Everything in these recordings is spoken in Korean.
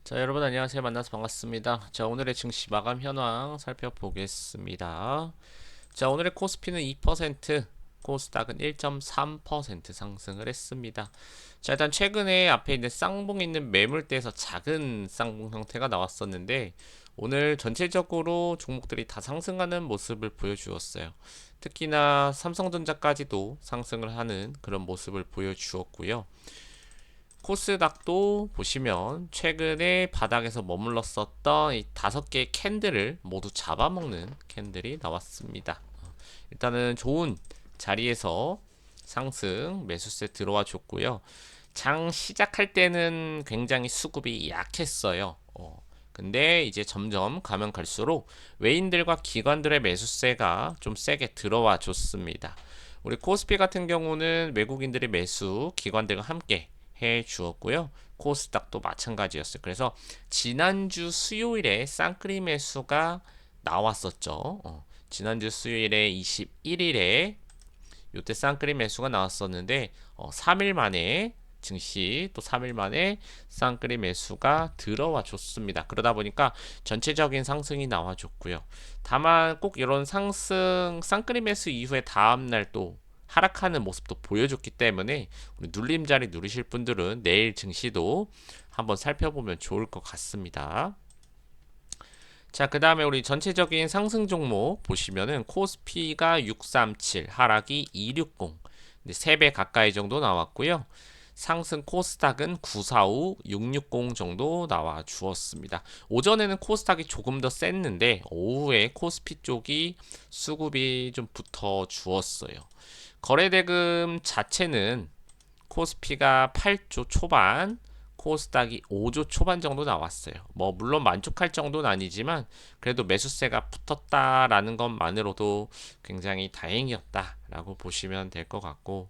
자, 여러분 안녕하세요. 만나서 반갑습니다. 자, 오늘의 증시 마감 현황 살펴보겠습니다. 자, 오늘의 코스피는 2%, 코스닥은 1.3% 상승을 했습니다. 자, 일단 최근에 앞에 있는 쌍봉에 있는 매물대에서 작은 쌍봉 형태가 나왔었는데 오늘 전체적으로 종목들이 다 상승하는 모습을 보여주었어요. 특히나 삼성전자까지도 상승을 하는 그런 모습을 보여주었고요. 코스닥도 보시면 최근에 바닥에서 머물렀었던 이 5개의 캔들을 모두 잡아먹는 캔들이 나왔습니다. 일단은 좋은 자리에서 상승 매수세 들어와 줬고요. 장 시작할 때는 굉장히 수급이 약했어요. 근데 이제 점점 가면 갈수록 외인들과 기관들의 매수세가 좀 세게 들어와 줬습니다. 우리 코스피 같은 경우는 외국인들의 매수, 기관들과 함께 해 주었고요. 코스닥도 마찬가지였어요. 그래서 지난주 수요일에 쌍끌이 매수가 나왔었죠. 지난주 수요일에 21일에 요때 쌍끌이 매수가 나왔었는데 3일 만에 증시 또 3일 만에 쌍끌이 매수가 들어와 줬습니다. 그러다 보니까 전체적인 상승이 나와 줬고요. 다만 꼭 이런 상승 쌍끌이 매수 이후에 다음날 또 하락하는 모습도 보여줬기 때문에 우리 눌림자리 누리실 분들은 내일 증시도 한번 살펴보면 좋을 것 같습니다. 자, 그 다음에 우리 전체적인 상승 종목 보시면은 코스피가 637, 하락이 260, 3배 가까이 정도 나왔고요. 상승 코스닥은 945, 660 정도 나와 주었습니다. 오전에는 코스닥이 조금 더 셌는데 오후에 코스피 쪽이 수급이 좀 붙어 주었어요. 거래대금 자체는 코스피가 8조 초반, 코스닥이 5조 초반 정도 나왔어요. 뭐 물론 만족할 정도는 아니지만 그래도 매수세가 붙었다라는 것만으로도 굉장히 다행이었다라고 보시면 될 것 같고,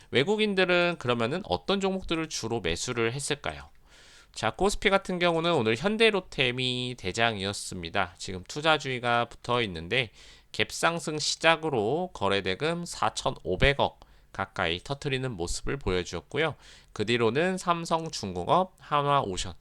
외국인들은 그러면은 어떤 종목들을 주로 매수를 했을까요? 자, 코스피 같은 경우는 오늘 현대로템이 대장이었습니다. 지금 투자주의가 붙어 있는데 갭상승 시작으로 거래대금 4,500억 가까이 터트리는 모습을 보여주었고요. 그 뒤로는 삼성중공업, 한화오션,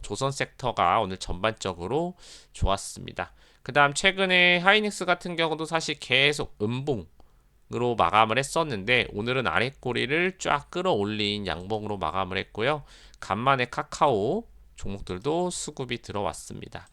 조선 섹터가 오늘 전반적으로 좋았습니다. 그 다음 최근에 하이닉스 같은 경우도 사실 계속 음봉으로 마감을 했었는데 오늘은 아랫꼬리를 쫙 끌어올린 양봉으로 마감을 했고요. 간만에 카카오 종목들도 수급이 들어왔습니다.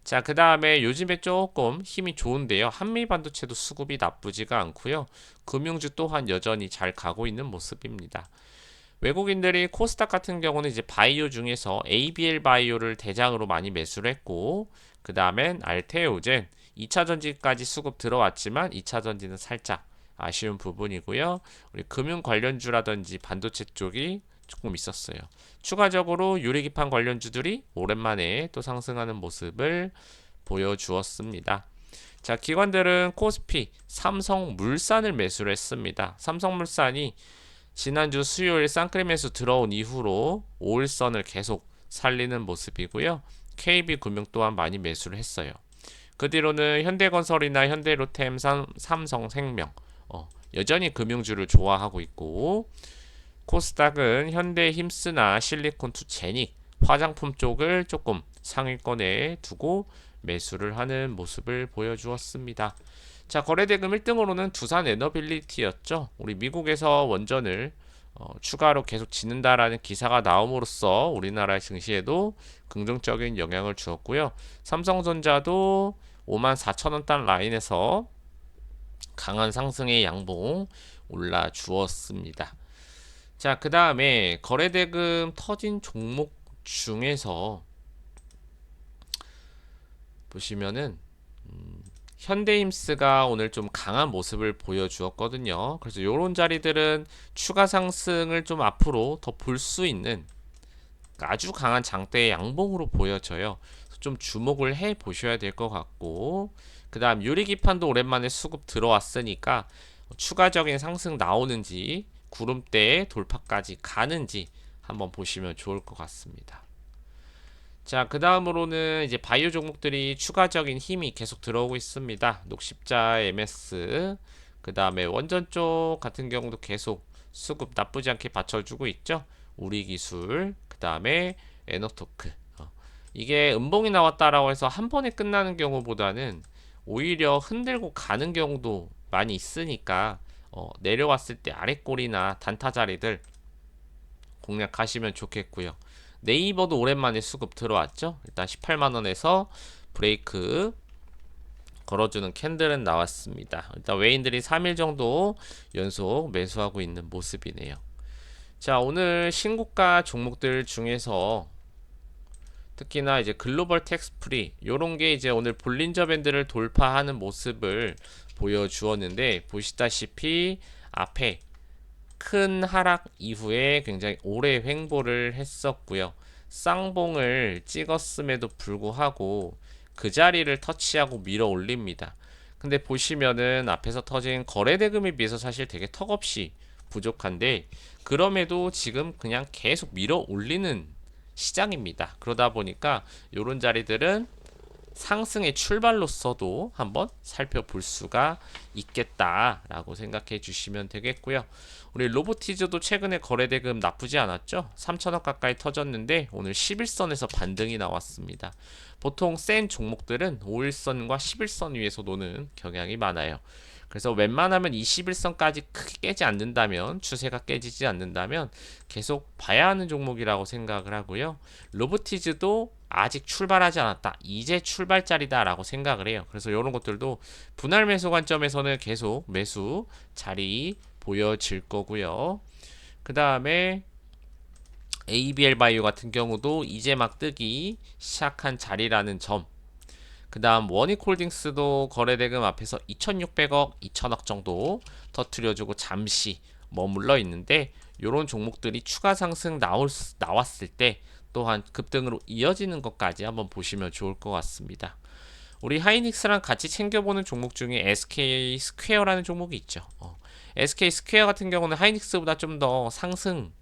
자, 그 다음에 요즘에 조금 힘이 좋은데요. 한미반도체도 수급이 나쁘지가 않고요. 금융주 또한 여전히 잘 가고 있는 모습입니다. 외국인들이 코스닥 같은 경우는 이제 바이오 중에서 ABL 바이오를 대장으로 많이 매수를 했고, 그 다음엔 알테오젠 2차 전지까지 수급 들어왔지만 2차 전지는 살짝 아쉬운 부분이고요. 우리 금융 관련주라든지 반도체 쪽이 조금 있었어요. 추가적으로 유리기판 관련주들이 오랜만에 또 상승하는 모습을 보여주었습니다. 자, 기관들은 코스피, 삼성물산을 매수를 했습니다. 삼성물산이 지난주 수요일 쌍끌이 매수 들어온 이후로 5일선을 계속 살리는 모습이고요. KB금융 또한 많이 매수를 했어요. 그 뒤로는 현대건설이나 현대로템, 삼성생명 여전히 금융주를 좋아하고 있고, 코스닥은 현대힘스나 실리콘투제닉 화장품 쪽을 조금 상위권에 두고 매수를 하는 모습을 보여주었습니다. 자, 거래대금 1등으로는 두산 에너빌리티였죠. 우리 미국에서 원전을 추가로 계속 짓는다라는 기사가 나옴으로써 우리나라 증시에도 긍정적인 영향을 주었고요. 삼성전자도 54,000원 단 라인에서 강한 상승의 양봉 올라 주었습니다. 자, 그 다음에 거래대금 터진 종목 중에서 보시면은 현대힘스가 오늘 좀 강한 모습을 보여주었거든요. 그래서 이런 자리들은 추가 상승을 좀 앞으로 더 볼 수 있는 아주 강한 장대의 양봉으로 보여져요. 좀 주목을 해 보셔야 될 것 같고, 그 다음 유리기판도 오랜만에 수급 들어왔으니까 추가적인 상승 나오는지 구름대 돌파까지 가는지 한번 보시면 좋을 것 같습니다. 자, 그 다음으로는 이제 바이오 종목들이 추가적인 힘이 계속 들어오고 있습니다. 녹십자, MS, 그 다음에 원전 쪽 같은 경우도 계속 수급 나쁘지 않게 받쳐주고 있죠. 우리기술, 그 다음에 에너토크. 이게 음봉이 나왔다라고 해서 한 번에 끝나는 경우보다는 오히려 흔들고 가는 경우도 많이 있으니까 내려왔을 때 아랫골이나 단타 자리들 공략하시면 좋겠고요. 네이버도 오랜만에 수급 들어왔죠. 일단 18만원에서 브레이크 걸어주는 캔들은 나왔습니다. 일단 외인들이 3일 정도 연속 매수하고 있는 모습이네요. 자, 오늘 신고가 종목들 중에서 특히나 이제 글로벌 텍스 프리 요런 게 이제 오늘 볼린저 밴드를 돌파하는 모습을 보여주었는데, 보시다시피 앞에 큰 하락 이후에 굉장히 오래 횡보를 했었고요. 쌍봉을 찍었음에도 불구하고 그 자리를 터치하고 밀어 올립니다. 근데 보시면은 앞에서 터진 거래대금에 비해서 사실 되게 턱없이 부족한데, 그럼에도 지금 그냥 계속 밀어 올리는 시장입니다. 그러다 보니까 이런 자리들은 상승의 출발로서도 한번 살펴볼 수가 있겠다라고 생각해 주시면 되겠고요. 우리 로보티즈도 최근에 거래대금 나쁘지 않았죠? 3천억 가까이 터졌는데 오늘 11선에서 반등이 나왔습니다. 보통 센 종목들은 5일선과 11선 위에서 노는 경향이 많아요. 그래서 웬만하면 21선까지 크게 깨지 않는다면, 추세가 깨지지 않는다면 계속 봐야 하는 종목이라고 생각을 하고요. 로보티즈도 아직 출발하지 않았다, 이제 출발자리다 라고 생각을 해요. 그래서 이런 것들도 분할 매수 관점에서는 계속 매수 자리 보여질 거고요. 그 다음에 ABL 바이오 같은 경우도 이제 막 뜨기 시작한 자리라는 점. 그 다음 원익홀딩스도 거래대금 앞에서 2,600억, 2,000억 정도 터트려주고 잠시 머물러 있는데, 이런 종목들이 추가 상승 나왔을 때 또한 급등으로 이어지는 것까지 한번 보시면 좋을 것 같습니다. 우리 하이닉스랑 같이 챙겨보는 종목 중에 SK 스퀘어라는 종목이 있죠. SK 스퀘어 같은 경우는 하이닉스보다 좀 더 상승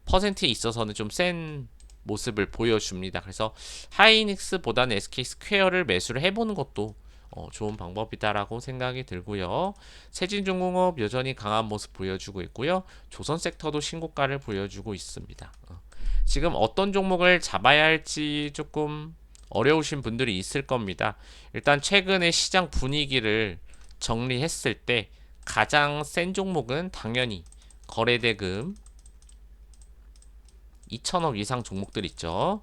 퍼센트에 있어서는 좀 센 모습을 보여줍니다. 그래서 하이닉스보다는 SK 스퀘어를 매수를 해보는 것도 좋은 방법이다라고 생각이 들고요. 세진중공업 여전히 강한 모습 보여주고 있고요. 조선 섹터도 신고가를 보여주고 있습니다. 지금 어떤 종목을 잡아야 할지 조금 어려우신 분들이 있을 겁니다. 일단 최근의 시장 분위기를 정리했을 때 가장 센 종목은 당연히 거래대금 2천억 이상 종목들 있죠.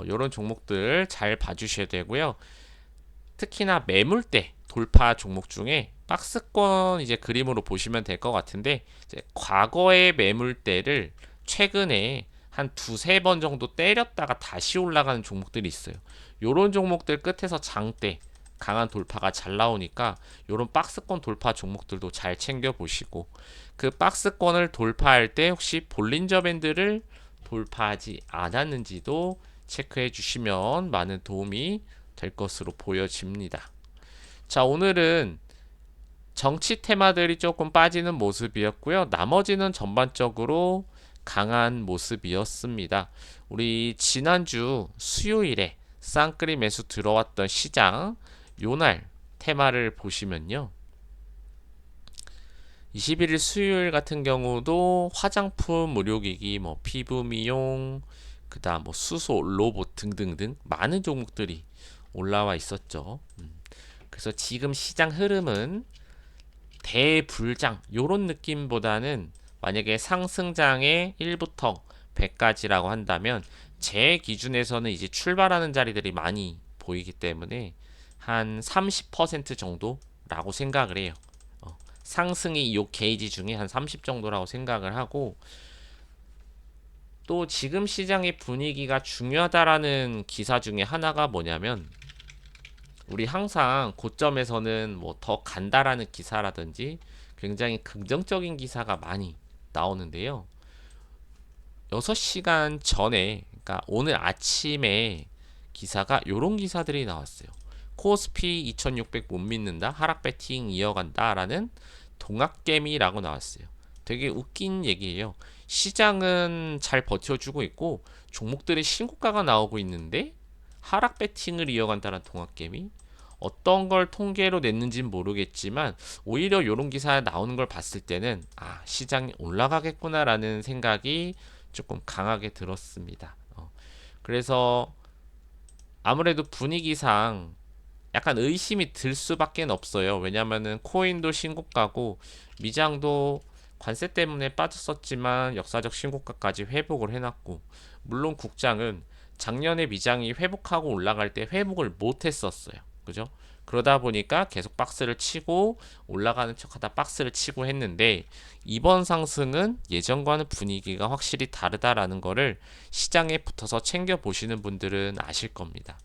요런 종목들 잘 봐주셔야 되고요. 특히나 매물대 돌파 종목 중에 박스권 이제 그림으로 보시면 될 것 같은데, 이제 과거의 매물대를 최근에 한 두세 번 정도 때렸다가 다시 올라가는 종목들이 있어요. 요런 종목들 끝에서 장대 강한 돌파가 잘 나오니까 요런 박스권 돌파 종목들도 잘 챙겨 보시고, 그 박스권을 돌파할 때 혹시 볼린저 밴드를 돌파하지 않았는지도 체크해 주시면 많은 도움이 될 것으로 보여집니다. 자, 오늘은 정치 테마들이 조금 빠지는 모습이었고요. 나머지는 전반적으로 강한 모습이었습니다. 우리 지난주 수요일에 쌍끌이 매수 들어왔던 시장, 요날 테마를 보시면요. 21일 수요일 같은 경우도 화장품, 의료기기, 뭐 피부 미용, 그다음 뭐 수소, 로봇 등등등 많은 종목들이 올라와 있었죠. 그래서 지금 시장 흐름은 대불장 요런 느낌보다는, 만약에 상승장의 1부터 100까지라고 한다면 제 기준에서는 이제 출발하는 자리들이 많이 보이기 때문에 한 30% 정도라고 생각을 해요. 상승이 이 게이지 중에 한 30 정도라고 생각을 하고, 또 지금 시장의 분위기가 중요하다라는 기사 중에 하나가 뭐냐면, 우리 항상 고점에서는 뭐 더 간다라는 기사라든지 굉장히 긍정적인 기사가 많이 나오는데요. 6시간 전에, 그러니까 오늘 아침에 기사가 요런 기사들이 나왔어요. 코스피 2600 못 믿는다, 하락 배팅 이어간다라는 동학개미라고 나왔어요. 되게 웃긴 얘기예요. 시장은 잘 버텨주고 있고 종목들의 신고가가 나오고 있는데 하락 배팅을 이어간다는 동학개미, 어떤 걸 통계로 냈는지는 모르겠지만 오히려 이런 기사 나오는 걸 봤을 때는 시장이 올라가겠구나라는 생각이 조금 강하게 들었습니다. 그래서 아무래도 분위기상 약간 의심이 들 수밖에 없어요. 왜냐면은 코인도 신고가고 미장도 관세 때문에 빠졌었지만 역사적 신고가까지 회복을 해놨고, 물론 국장은 작년에 미장이 회복하고 올라갈 때 회복을 못했었어요. 그죠? 그러다 보니까 계속 박스를 치고 올라가는 척하다 박스를 치고 했는데, 이번 상승은 예전과는 분위기가 확실히 다르다라는 거를 시장에 붙어서 챙겨 보시는 분들은 아실 겁니다.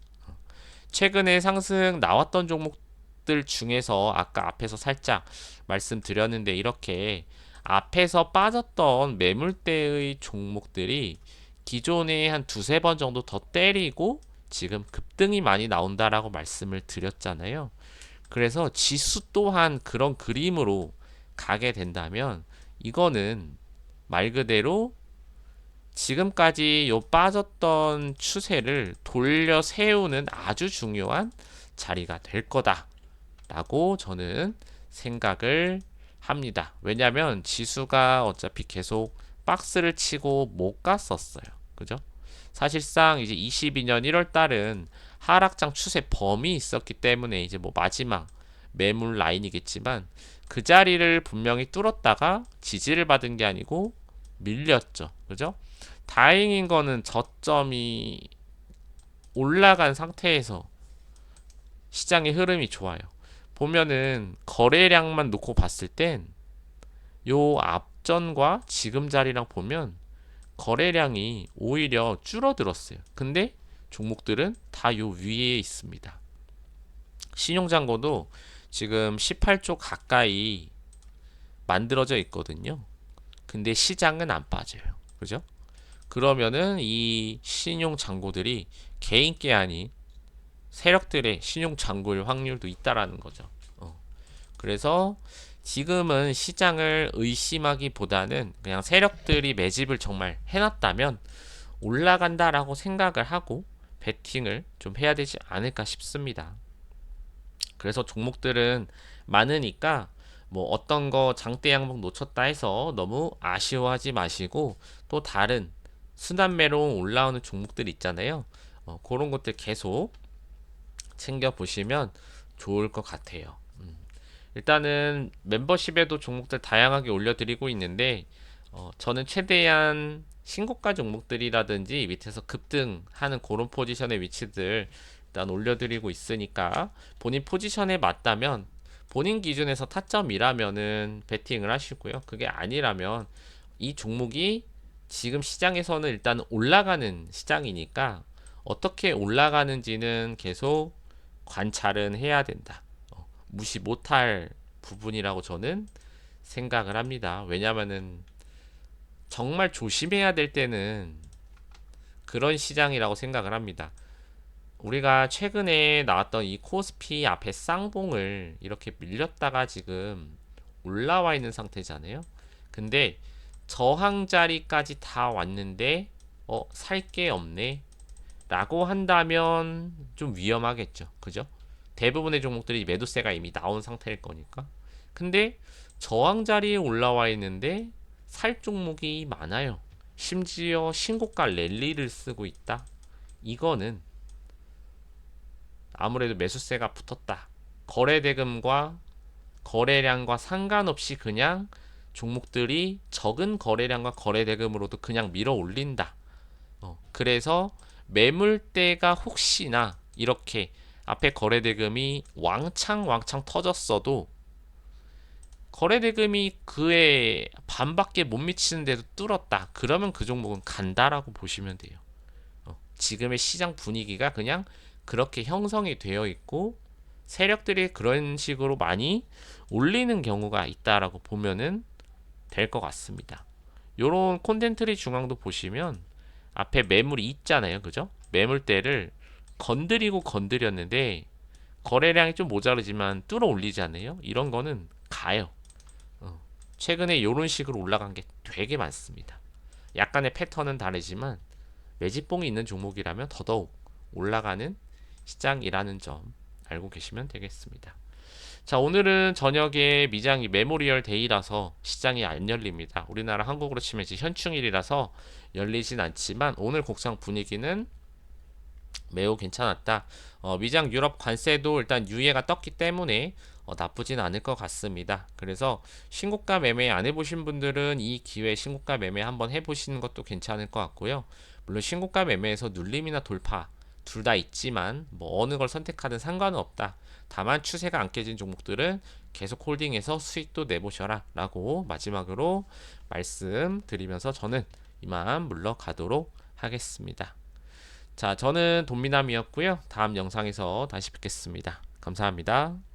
최근에 상승 나왔던 종목들 중에서 아까 앞에서 살짝 말씀드렸는데, 이렇게 앞에서 빠졌던 매물대의 종목들이 기존에 한 두세 번 정도 더 때리고 지금 급등이 많이 나온다라고 말씀을 드렸잖아요. 그래서 지수 또한 그런 그림으로 가게 된다면, 이거는 말 그대로 지금까지 요 빠졌던 추세를 돌려 세우는 아주 중요한 자리가 될 거다라고 저는 생각을 합니다. 왜냐면 지수가 어차피 계속 박스를 치고 못 갔었어요. 그죠? 사실상 이제 22년 1월 달은 하락장 추세 범위 있었기 때문에 이제 뭐 마지막 매물 라인이겠지만, 그 자리를 분명히 뚫었다가 지지를 받은 게 아니고 밀렸죠. 그죠? 다행인 거는 저점이 올라간 상태에서 시장의 흐름이 좋아요. 보면은 거래량만 놓고 봤을 땐 요 앞전과 지금 자리랑 보면 거래량이 오히려 줄어들었어요. 근데 종목들은 다 요 위에 있습니다. 신용잔고도 지금 18조 가까이 만들어져 있거든요. 근데 시장은 안 빠져요. 그죠? 그러면은 이 신용 잔고들이 개인게 아닌 세력들의 신용 잔고일 확률도 있다라는 거죠. 그래서 지금은 시장을 의심하기보다는 그냥 세력들이 매집을 정말 해놨다면 올라간다라고 생각을 하고 베팅을 좀 해야 되지 않을까 싶습니다. 그래서 종목들은 많으니까 뭐 어떤 거 장대 양목 놓쳤다 해서 너무 아쉬워하지 마시고, 또 다른 순환매로 올라오는 종목들 있잖아요. 그런 것들 계속 챙겨 보시면 좋을 것 같아요. 일단은 멤버십에도 종목들 다양하게 올려드리고 있는데, 저는 최대한 신고가 종목들이라든지 밑에서 급등하는 그런 포지션의 위치들 일단 올려드리고 있으니까, 본인 포지션에 맞다면 본인 기준에서 타점이라면은 베팅을 하시고요. 그게 아니라면 이 종목이 지금 시장에서는 일단 올라가는 시장이니까 어떻게 올라가는지는 계속 관찰은 해야 된다. 무시 못할 부분이라고 저는 생각을 합니다. 왜냐면은 정말 조심해야 될 때는 그런 시장이라고 생각을 합니다. 우리가 최근에 나왔던 이 코스피 앞에 쌍봉을 이렇게 밀렸다가 지금 올라와 있는 상태잖아요. 근데 저항 자리까지 다 왔는데 살 게 없네 라고 한다면 좀 위험하겠죠. 그죠? 대부분의 종목들이 매도세가 이미 나온 상태일 거니까. 근데 저항 자리에 올라와 있는데 살 종목이 많아요. 심지어 신고가 랠리를 쓰고 있다. 이거는 아무래도 매수세가 붙었다. 거래 대금과 거래량과 상관없이 그냥 종목들이 적은 거래량과 거래 대금으로도 그냥 밀어 올린다. 그래서 매물대가 혹시나 이렇게 앞에 거래 대금이 왕창 터졌어도 거래 대금이 그의 반밖에 못 미치는데도 뚫었다. 그러면 그 종목은 간다라고 보시면 돼요. 지금의 시장 분위기가 그냥 그렇게 형성이 되어 있고 세력들이 그런 식으로 많이 올리는 경우가 있다라고 보면은 될 것 같습니다. 요런 콘텐트리 중앙도 보시면 앞에 매물이 있잖아요. 그죠? 매물대를 건드리고 건드렸는데 거래량이 좀 모자르지만 뚫어 올리잖아요. 이런 거는 가요. 최근에 요런 식으로 올라간 게 되게 많습니다. 약간의 패턴은 다르지만 매집봉이 있는 종목이라면 더더욱 올라가는 시장이라는 점 알고 계시면 되겠습니다. 자, 오늘은 저녁에 미장이 메모리얼 데이라서 시장이 안 열립니다. 우리나라 한국으로 치면 이제 현충일이라서 열리진 않지만 오늘 곡상 분위기는 매우 괜찮았다. 미장 유럽 관세도 일단 유예가 떴기 때문에 나쁘진 않을 것 같습니다. 그래서 신고가 매매 안 해보신 분들은 이 기회에 신고가 매매 한번 해보시는 것도 괜찮을 것 같고요. 물론 신고가 매매에서 눌림이나 돌파 둘 다 있지만 뭐 어느 걸 선택하든 상관은 없다. 다만 추세가 안 깨진 종목들은 계속 홀딩해서 수익도 내보셔라 라고 마지막으로 말씀드리면서 저는 이만 물러가도록 하겠습니다. 자, 저는 돈미남이었고요. 다음 영상에서 다시 뵙겠습니다. 감사합니다.